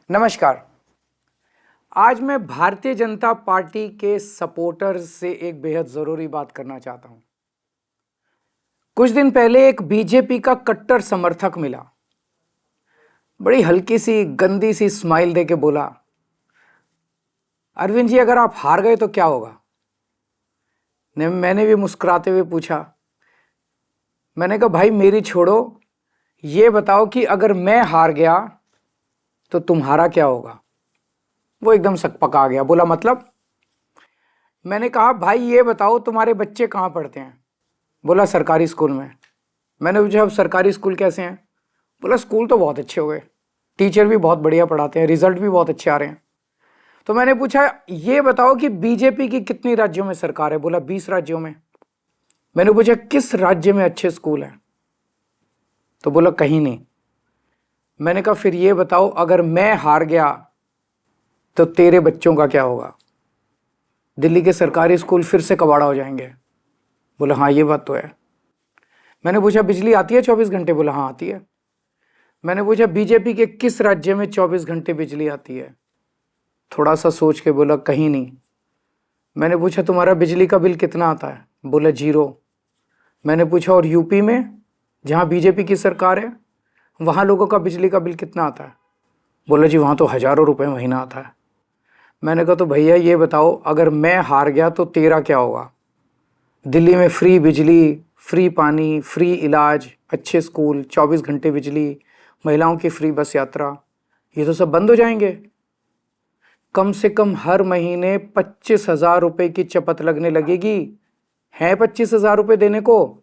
नमस्कार। आज मैं भारतीय जनता पार्टी के सपोर्टर्स से एक बेहद जरूरी बात करना चाहता हूं। कुछ दिन पहले एक बीजेपी का कट्टर समर्थक मिला, बड़ी हल्की सी गंदी सी स्माइल देके बोला, अरविंद जी अगर आप हार गए तो क्या होगा। मैंने भी मुस्कुराते हुए पूछा, मैंने कहा भाई मेरी छोड़ो, ये बताओ कि अगर मैं हार गया तो तुम्हारा क्या होगा। वो एकदम सकपका गया, बोला मतलब। मैंने कहा भाई ये बताओ तुम्हारे बच्चे कहाँ पढ़ते हैं। बोला सरकारी स्कूल में। मैंने पूछा अब सरकारी स्कूल कैसे हैं। बोला स्कूल तो बहुत अच्छे हो गए, टीचर भी बहुत बढ़िया पढ़ाते हैं, रिजल्ट भी बहुत अच्छे आ रहे हैं। तो मैंने पूछा ये बताओ कि बीजेपी की कितनी राज्यों में सरकार है। बोला 20 राज्यों में। मैंने पूछा किस राज्य में अच्छे स्कूल हैं, तो बोला कहीं नहीं। मैंने कहा फिर ये बताओ अगर मैं हार गया तो तेरे बच्चों का क्या होगा। दिल्ली के सरकारी स्कूल फिर से कबाड़ा हो जाएंगे। बोला हाँ ये बात तो है। मैंने पूछा बिजली आती है 24 घंटे। बोला हाँ आती है। मैंने पूछा बीजेपी के किस राज्य में 24 घंटे बिजली आती है। थोड़ा सा सोच के बोला कहीं नहीं। मैंने पूछा तुम्हारा बिजली का बिल कितना आता है। बोला 0। मैंने पूछा और यूपी में जहाँ बीजेपी की सरकार है वहाँ लोगों का बिजली का बिल कितना आता है। बोला जी वहाँ तो हज़ारों रुपये महीना आता है। मैंने कहा तो भैया ये बताओ अगर मैं हार गया तो तेरा क्या होगा। दिल्ली में फ्री बिजली, फ्री पानी, फ्री इलाज, अच्छे स्कूल, 24 घंटे बिजली, महिलाओं की फ्री बस यात्रा, ये तो सब बंद हो जाएंगे। कम से कम हर महीने 25,000 रुपये की चपत लगने लगेगी। है 25,000 रुपये देने को।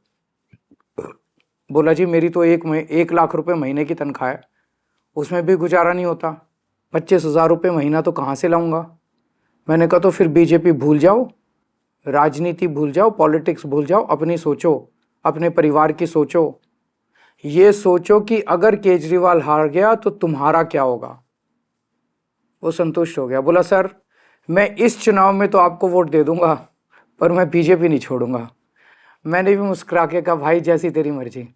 बोला जी मेरी तो 1 लाख रुपये महीने की तनख्वाह है, उसमें भी गुजारा नहीं होता, 25,000 रुपये महीना तो कहाँ से लाऊंगा। मैंने कहा तो फिर बीजेपी भूल जाओ, राजनीति भूल जाओ, पॉलिटिक्स भूल जाओ, अपनी सोचो, अपने परिवार की सोचो। ये सोचो कि अगर केजरीवाल हार गया तो तुम्हारा क्या होगा। वो संतुष्ट हो गया। बोला सर मैं इस चुनाव में तो आपको वोट दे दूंगा पर मैं बीजेपी नहीं छोड़ूंगा। मैंने भी मुस्कुरा के कहा भाई जैसी तेरी मर्जी।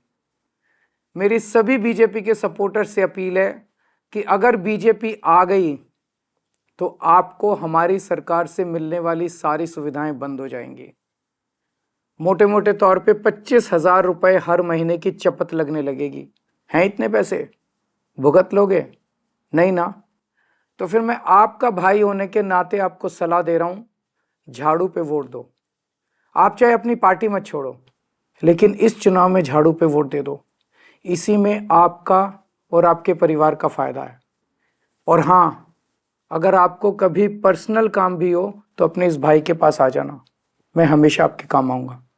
मेरी सभी बीजेपी के सपोर्टर्स से अपील है कि अगर बीजेपी आ गई तो आपको हमारी सरकार से मिलने वाली सारी सुविधाएं बंद हो जाएंगी। मोटे मोटे तौर पे 25,000 रुपये हर महीने की चपत लगने लगेगी। हैं इतने पैसे, भुगत लोगे? नहीं ना। तो फिर मैं आपका भाई होने के नाते आपको सलाह दे रहा हूं, झाड़ू पे वोट दो। आप चाहे अपनी पार्टी मत छोड़ो, लेकिन इस चुनाव में झाड़ू पे वोट दे दो। इसी में आपका और आपके परिवार का फायदा है। और हाँ, अगर आपको कभी पर्सनल काम भी हो तो अपने इस भाई के पास आ जाना, मैं हमेशा आपके काम आऊंगा।